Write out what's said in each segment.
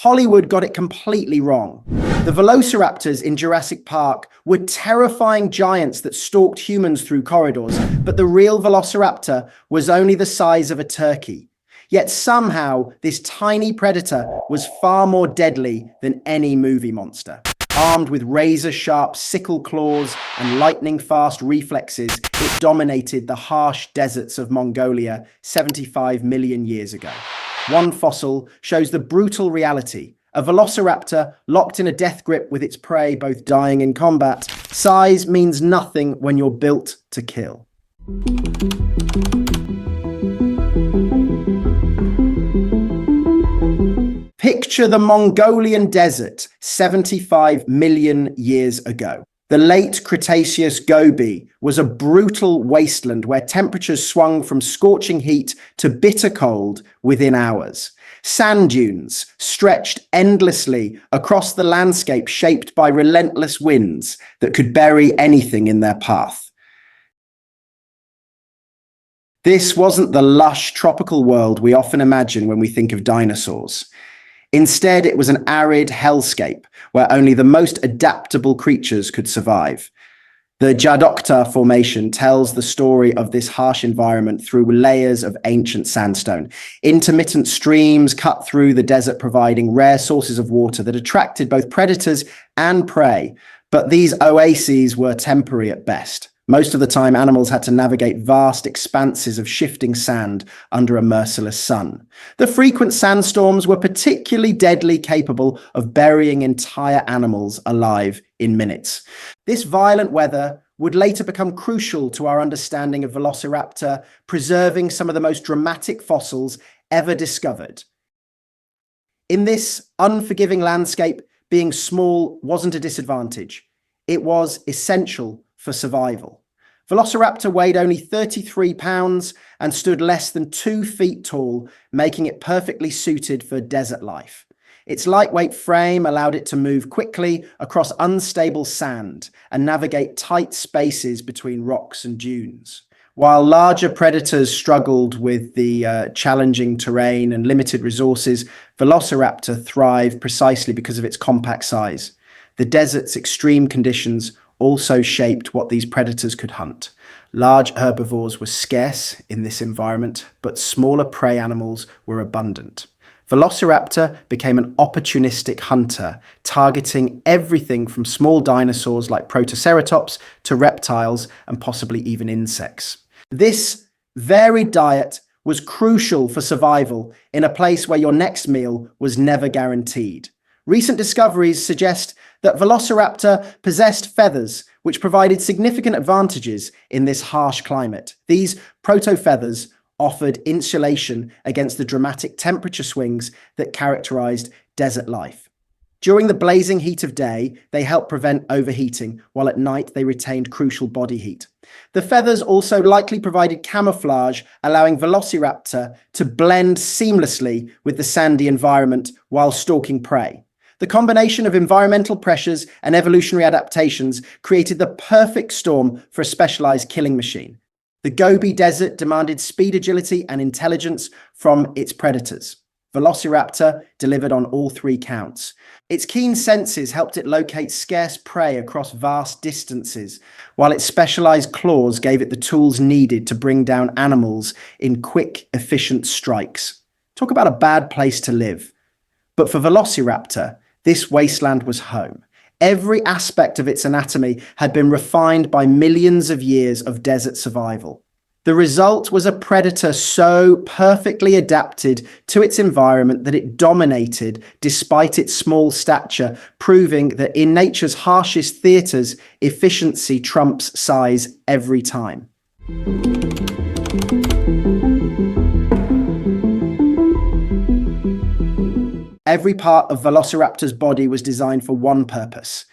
Hollywood got it completely wrong. The Velociraptors in Jurassic Park were terrifying giants that stalked humans through corridors, but the real Velociraptor was only the size of a turkey. Yet somehow, this tiny predator was far more deadly than any movie monster. Armed with razor-sharp sickle claws and lightning-fast reflexes, it dominated the harsh deserts of Mongolia 75 million years ago. One fossil shows the brutal reality. A velociraptor locked in a death grip with its prey both dying in combat. Size means nothing when you're built to kill. Picture the Mongolian desert 75 million years ago. The Late Cretaceous Gobi was a brutal wasteland where temperatures swung from scorching heat to bitter cold within hours. Sand dunes stretched endlessly across the landscape, shaped by relentless winds that could bury anything in their path. This wasn't the lush tropical world we often imagine when we think of dinosaurs. Instead, it was an arid hellscape where only the most adaptable creatures could survive. The Jurassic Formation tells the story of this harsh environment through layers of ancient sandstone. Intermittent streams cut through the desert, providing rare sources of water that attracted both predators and prey. But these oases were temporary at best. Most of the time, animals had to navigate vast expanses of shifting sand under a merciless sun. The frequent sandstorms were particularly deadly, capable of burying entire animals alive in minutes. This violent weather would later become crucial to our understanding of Velociraptor, preserving some of the most dramatic fossils ever discovered. In this unforgiving landscape, being small wasn't a disadvantage. It was essential for survival. Velociraptor weighed only 33 pounds and stood less than 2 feet tall, making it perfectly suited for desert life. Its lightweight frame allowed it to move quickly across unstable sand and navigate tight spaces between rocks and dunes. While larger predators struggled with the challenging terrain and limited resources, Velociraptor thrived precisely because of its compact size. The desert's extreme conditions also shaped what these predators could hunt. Large herbivores were scarce in this environment, but smaller prey animals were abundant. Velociraptor became an opportunistic hunter, targeting everything from small dinosaurs like Protoceratops to reptiles and possibly even insects. This varied diet was crucial for survival in a place where your next meal was never guaranteed. Recent discoveries suggest that Velociraptor possessed feathers, which provided significant advantages in this harsh climate. These protofeathers offered insulation against the dramatic temperature swings that characterized desert life. During the blazing heat of day, they helped prevent overheating, while at night they retained crucial body heat. The feathers also likely provided camouflage, allowing Velociraptor to blend seamlessly with the sandy environment while stalking prey. The combination of environmental pressures and evolutionary adaptations created the perfect storm for a specialized killing machine. The Gobi Desert demanded speed, agility, and intelligence from its predators. Velociraptor delivered on all three counts. Its keen senses helped it locate scarce prey across vast distances, while its specialized claws gave it the tools needed to bring down animals in quick, efficient strikes. Talk about a bad place to live. But for Velociraptor, this wasteland was home. Every aspect of its anatomy had been refined by millions of years of desert survival. The result was a predator so perfectly adapted to its environment that it dominated despite its small stature, proving that in nature's harshest theaters, efficiency trumps size every time. Every part of Velociraptor's body was designed for one purpose: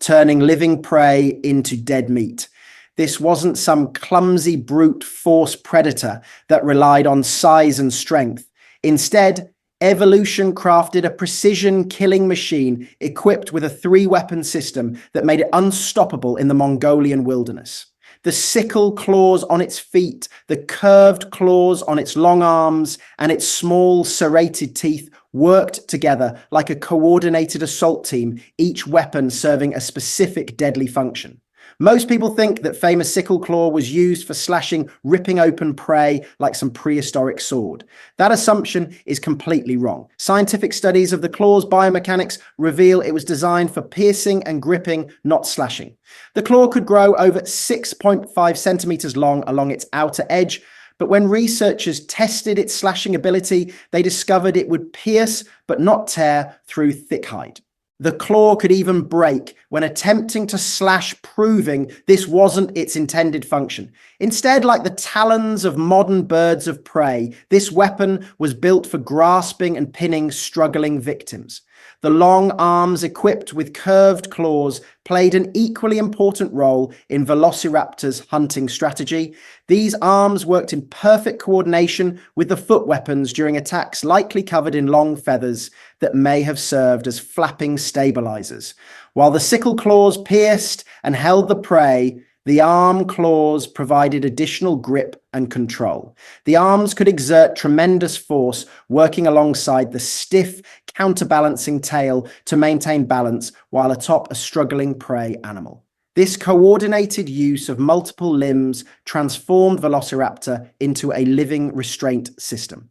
turning living prey into dead meat. This wasn't some clumsy brute force predator that relied on size and strength. Instead, evolution crafted a precision killing machine equipped with a 3-weapon system that made it unstoppable in the Mongolian wilderness. The sickle claws on its feet, the curved claws on its long arms, and its small serrated teeth worked together like a coordinated assault team, each weapon serving a specific deadly function. Most people think that famous sickle claw was used for slashing, ripping open prey like some prehistoric sword. That assumption is completely wrong. Scientific studies of the claw's biomechanics reveal it was designed for piercing and gripping, not slashing. The claw could grow over 6.5 centimeters long along its outer edge, but when researchers tested its slashing ability, they discovered it would pierce but not tear through thick hide. The claw could even break when attempting to slash, proving this wasn't its intended function. Instead, like the talons of modern birds of prey, this weapon was built for grasping and pinning struggling victims. The long arms equipped with curved claws played an equally important role in Velociraptor's hunting strategy. These arms worked in perfect coordination with the foot weapons during attacks likely covered in long feathers that may have served as flapping stabilizers. While the sickle claws pierced and held the prey, the arm claws provided additional grip and control. The arms could exert tremendous force, working alongside the stiff, counterbalancing tail to maintain balance while atop a struggling prey animal. This coordinated use of multiple limbs transformed Velociraptor into a living restraint system.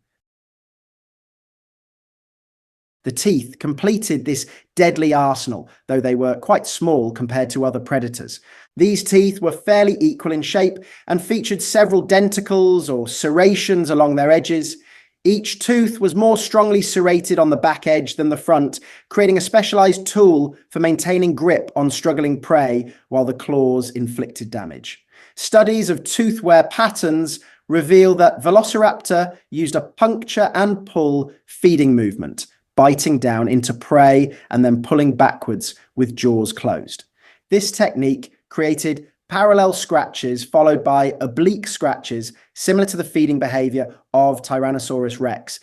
The teeth completed this deadly arsenal, though they were quite small compared to other predators. These teeth were fairly equal in shape and featured several denticles or serrations along their edges. Each tooth was more strongly serrated on the back edge than the front, creating a specialized tool for maintaining grip on struggling prey while the claws inflicted damage. Studies of tooth wear patterns reveal that Velociraptor used a puncture and pull feeding movement, biting down into prey and then pulling backwards with jaws closed. This technique created parallel scratches followed by oblique scratches similar to the feeding behavior of Tyrannosaurus rex.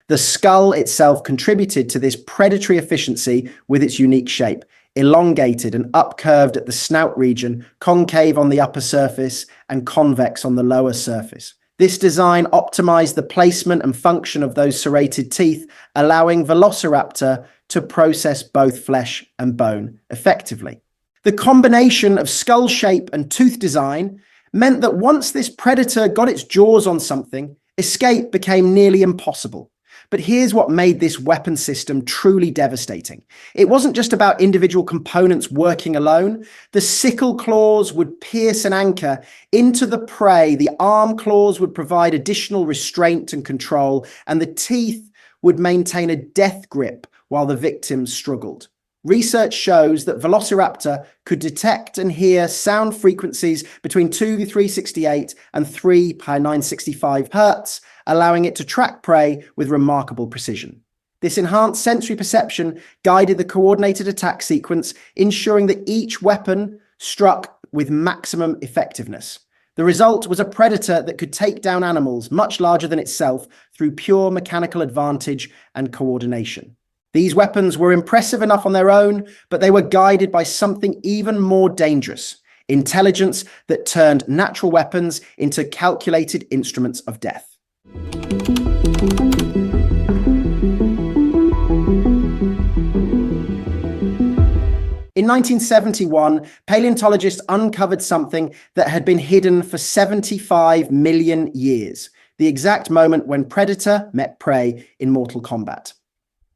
The skull itself contributed to this predatory efficiency with its unique shape, elongated and upcurved at the snout region, concave on the upper surface and convex on the lower surface. This design optimized the placement and function of those serrated teeth, allowing Velociraptor to process both flesh and bone effectively. The combination of skull shape and tooth design meant that once this predator got its jaws on something, escape became nearly impossible. But here's what made this weapon system truly devastating. It wasn't just about individual components working alone. The sickle claws would pierce and anchor into the prey. The arm claws would provide additional restraint and control, and the teeth would maintain a death grip while the victims struggled. Research shows that Velociraptor could detect and hear sound frequencies between 2x368 and 3x965 Hz, allowing it to track prey with remarkable precision. This enhanced sensory perception guided the coordinated attack sequence, ensuring that each weapon struck with maximum effectiveness. The result was a predator that could take down animals much larger than itself through pure mechanical advantage and coordination. These weapons were impressive enough on their own, but they were guided by something even more dangerous: intelligence that turned natural weapons into calculated instruments of death. In 1971, paleontologists uncovered something that had been hidden for 75 million years, the exact moment when predator met prey in mortal combat.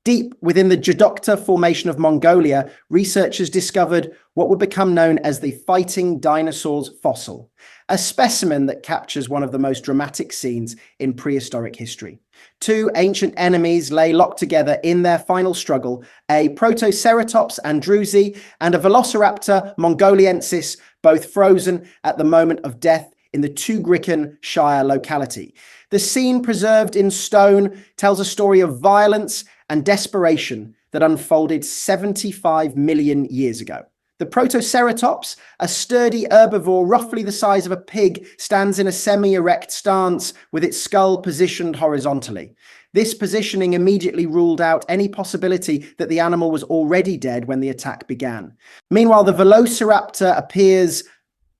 Deep within the Jurassic Formation of Mongolia, researchers discovered what would become known as the Fighting Dinosaurs fossil, a specimen that captures one of the most dramatic scenes in prehistoric history. Two ancient enemies lay locked together in their final struggle, a Protoceratops andrewsi and a Velociraptor mongoliensis, both frozen at the moment of death in the Tugrican Shire locality. The scene, preserved in stone, tells a story of violence and desperation that unfolded 75 million years ago. The Protoceratops, a sturdy herbivore roughly the size of a pig, stands in a semi-erect stance with its skull positioned horizontally. This positioning immediately ruled out any possibility that the animal was already dead when the attack began. Meanwhile, the Velociraptor appears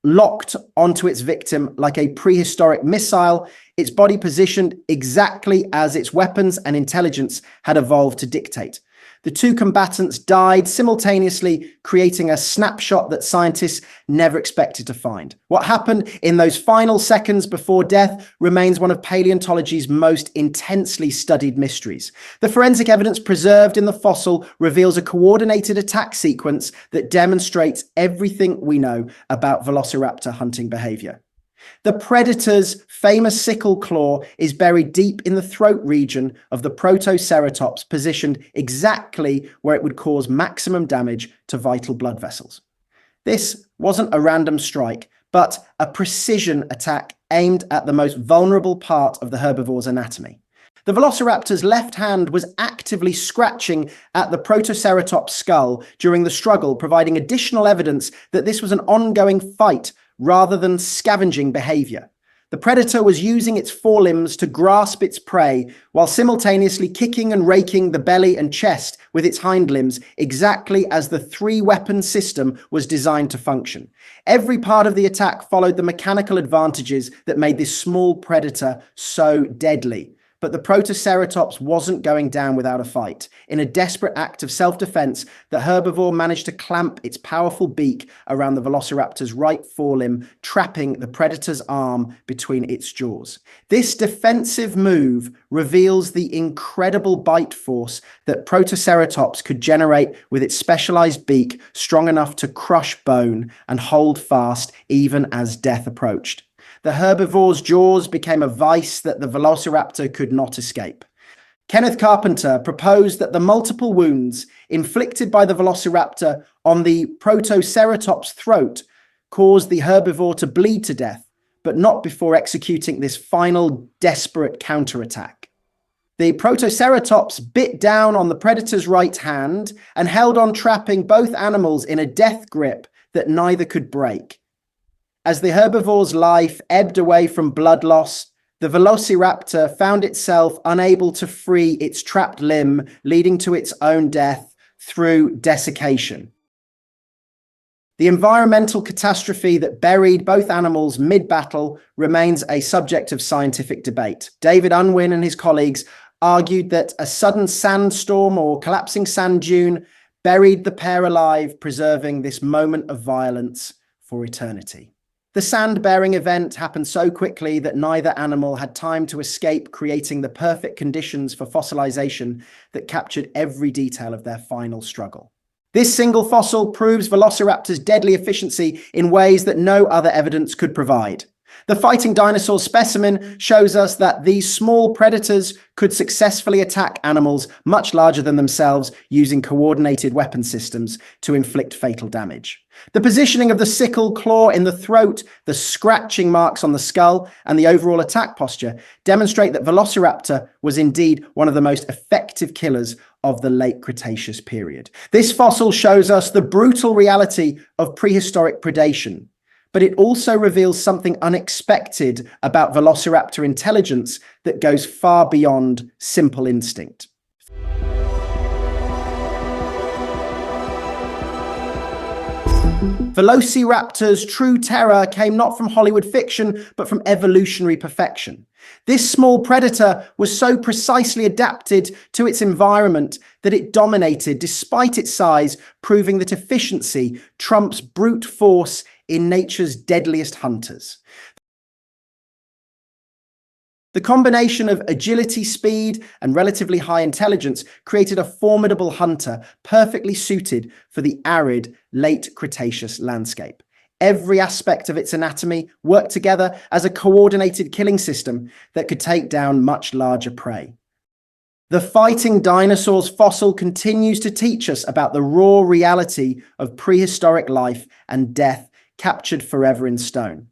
locked onto its victim like a prehistoric missile, its body positioned exactly as its weapons and intelligence had evolved to dictate. The two combatants died simultaneously, creating a snapshot that scientists never expected to find. What happened in those final seconds before death remains one of paleontology's most intensely studied mysteries. The forensic evidence preserved in the fossil reveals a coordinated attack sequence that demonstrates everything we know about Velociraptor hunting behavior. The predator's famous sickle claw is buried deep in the throat region of the Protoceratops, positioned exactly where it would cause maximum damage to vital blood vessels. This wasn't a random strike, but a precision attack aimed at the most vulnerable part of the herbivore's anatomy. The Velociraptor's left hand was actively scratching at the Protoceratops' skull during the struggle, providing additional evidence that this was an ongoing fight rather than scavenging behavior. The predator was using its forelimbs to grasp its prey while simultaneously kicking and raking the belly and chest with its hind limbs, exactly as the three-weapon system was designed to function. Every part of the attack followed the mechanical advantages that made this small predator so deadly. But the Protoceratops wasn't going down without a fight. In a desperate act of self-defense, the herbivore managed to clamp its powerful beak around the Velociraptor's right forelimb, trapping the predator's arm between its jaws. This defensive move reveals the incredible bite force that Protoceratops could generate with its specialized beak, strong enough to crush bone and hold fast even as death approached. The herbivore's jaws became a vice that the Velociraptor could not escape. Kenneth Carpenter proposed that the multiple wounds inflicted by the Velociraptor on the Protoceratops' throat caused the herbivore to bleed to death, but not before executing this final desperate counterattack. The Protoceratops bit down on the predator's right hand and held on, trapping both animals in a death grip that neither could break. As the herbivore's life ebbed away from blood loss, the Velociraptor found itself unable to free its trapped limb, leading to its own death through desiccation. The environmental catastrophe that buried both animals mid-battle remains a subject of scientific debate. David Unwin and his colleagues argued that a sudden sandstorm or collapsing sand dune buried the pair alive, preserving this moment of violence for eternity. The sand-bearing event happened so quickly that neither animal had time to escape, creating the perfect conditions for fossilization that captured every detail of their final struggle. This single fossil proves Velociraptor's deadly efficiency in ways that no other evidence could provide. The Fighting Dinosaurs specimen shows us that these small predators could successfully attack animals much larger than themselves using coordinated weapon systems to inflict fatal damage. The positioning of the sickle claw in the throat, the scratching marks on the skull, and the overall attack posture demonstrate that Velociraptor was indeed one of the most effective killers of the Late Cretaceous period. This fossil shows us the brutal reality of prehistoric predation, but it also reveals something unexpected about Velociraptor intelligence that goes far beyond simple instinct. Velociraptor's true terror came not from Hollywood fiction, but from evolutionary perfection. This small predator was so precisely adapted to its environment that it dominated despite its size, proving that efficiency trumps brute force in nature's deadliest hunters. The combination of agility, speed, and relatively high intelligence created a formidable hunter perfectly suited for the arid late Cretaceous landscape. Every aspect of its anatomy worked together as a coordinated killing system that could take down much larger prey. The Fighting Dinosaurs fossil continues to teach us about the raw reality of prehistoric life and death captured forever in stone.